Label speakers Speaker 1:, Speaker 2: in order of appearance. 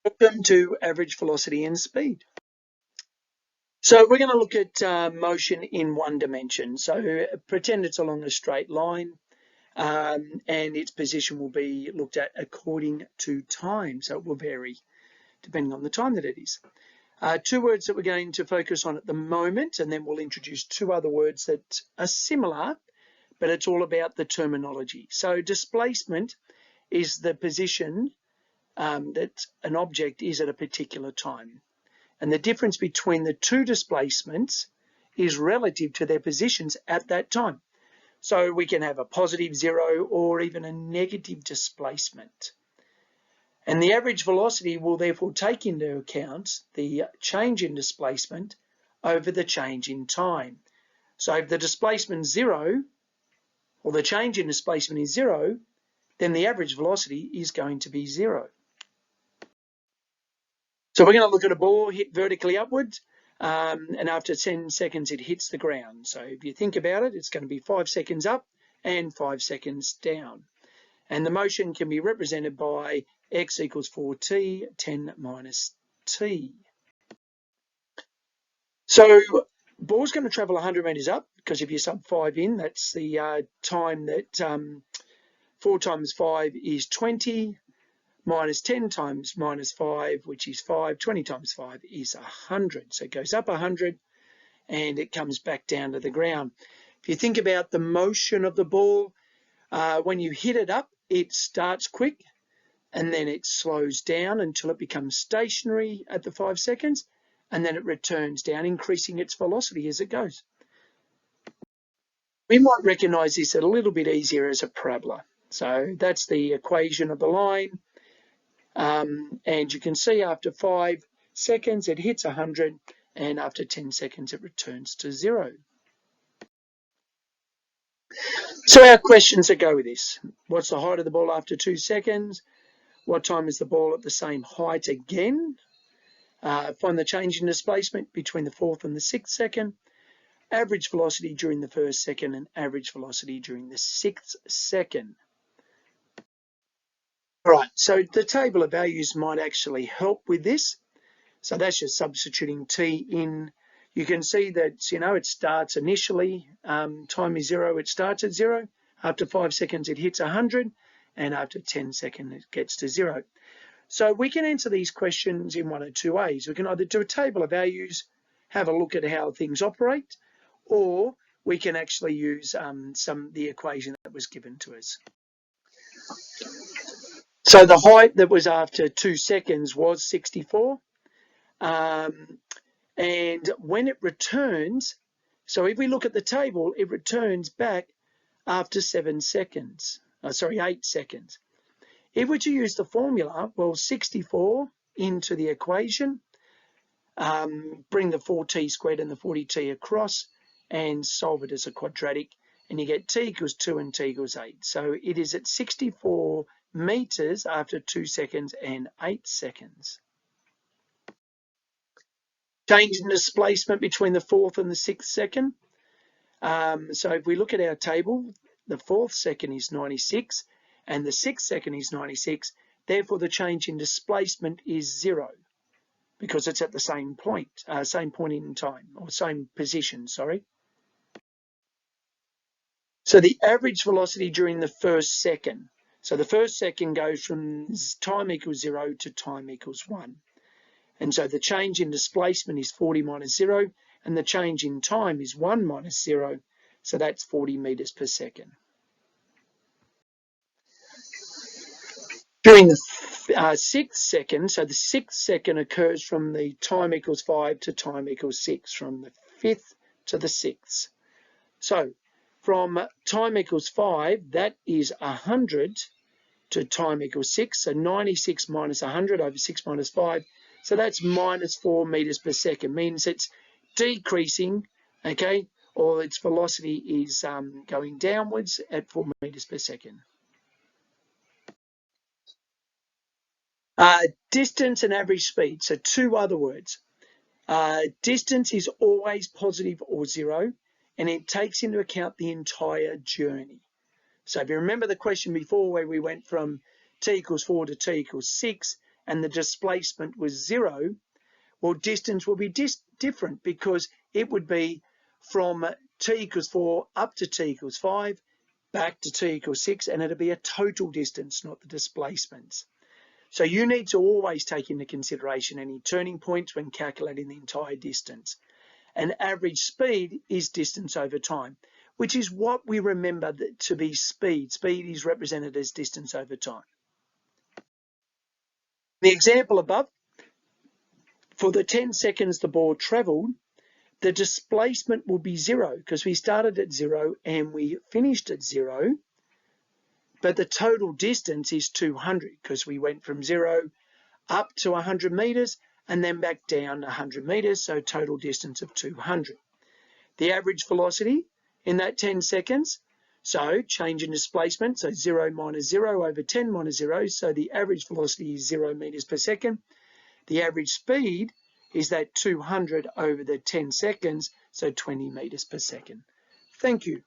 Speaker 1: Welcome to average velocity and speed. So we're going to look at motion in one dimension. So pretend it's along a straight line and its position will be looked at according to time. So it will vary depending on the time that it is. Two words that we're going to focus on at the moment, and then we'll introduce two other words that are similar, but it's all about the terminology. So displacement is the position that an object is at a particular time. And the difference between the two displacements is relative to their positions at that time. So we can have a positive zero or even a negative displacement. And the average velocity will therefore take into account the change in displacement over the change in time. So if the displacement is zero, or the change in displacement is zero, then the average velocity is going to be zero. So we're going to look at a ball hit vertically upwards, and after 10 seconds it hits the ground. So if you think about it, it's going to be 5 seconds up and 5 seconds down. And the motion can be represented by x equals 4t, 10 minus t. So ball's going to travel 100 meters up, because if you sub 5 in, that's the time that 4 times 5 is 20. Minus 10 times minus 5, which is 5. 20 times 5 is 100. So it goes up 100 and it comes back down to the ground. If you think about the motion of the ball, when you hit it up, it starts quick and then it slows down until it becomes stationary at the 5 seconds, and then it returns down, increasing its velocity as it goes. We might recognize this a little bit easier as a parabola. So that's the equation of the line. And you can see after 5 seconds it hits 100, and after 10 seconds it returns to 0. So our questions that go with this: what's the height of the ball after 2 seconds? What time is the ball at the same height again? Find the change in displacement between the 4th and the 6th second. Average velocity during the 1st second and average velocity during the 6th second. All right, so the table of values might actually help with this. So that's just substituting t in. You can see that, it starts initially, time is 0, it starts at 0. After 5 seconds, it hits 100. And after 10 seconds, it gets to 0. So we can answer these questions in one of two ways. We can either do a table of values, have a look at how things operate, or we can actually use the equation that was given to us. So the height that was after 2 seconds was 64. And when it returns, so if we look at the table, it returns back after 8 seconds. If we're to use the formula, well, 64 into the equation, bring the 4t squared and the 40t across and solve it as a quadratic, and you get t equals 2 and t equals 8. So it is at 64 meters after 2 seconds and 8 seconds. Change in displacement between the 4th and the 6th second. So if we look at our table, the 4th second is 96 and the 6th second is 96. Therefore, the change in displacement is 0 because it's at the same point in time, or same position, sorry. So the average velocity during the 1st second. So the 1st second goes from time equals 0 to time equals 1. And so the change in displacement is 40 minus 0, and the change in time is 1 minus 0, so that's 40 meters per second. During the 6th second, so the 6th second occurs from the time equals 5 to time equals 6, from the 5th to the 6th. So from time equals 5, that is 100 to time equals 6, so 96 minus 100 over 6 minus 5. So that's minus 4 meters per second, means it's decreasing, okay, or its velocity is going downwards at 4 meters per second. Distance and average speed, so two other words. Distance is always positive or 0, and it takes into account the entire journey. So if you remember the question before where we went from t equals 4 to t equals 6, and the displacement was 0, well, distance will be different, because it would be from t equals 4 up to t equals 5, back to t equals 6, and it'll be a total distance, not the displacements. So you need to always take into consideration any turning points when calculating the entire distance. And average speed is distance over time, which is what we remember to be speed. Speed is represented as distance over time. The example above, for the 10 seconds the ball travelled, the displacement will be 0, because we started at 0 and we finished at 0, but the total distance is 200, because we went from 0 up to 100 meters and then back down 100 meters, so total distance of 200. The average velocity in that 10 seconds, so change in displacement, so 0 minus 0 over 10 minus 0, so the average velocity is 0 meters per second. The average speed is that 200 over the 10 seconds, so 20 meters per second. Thank you.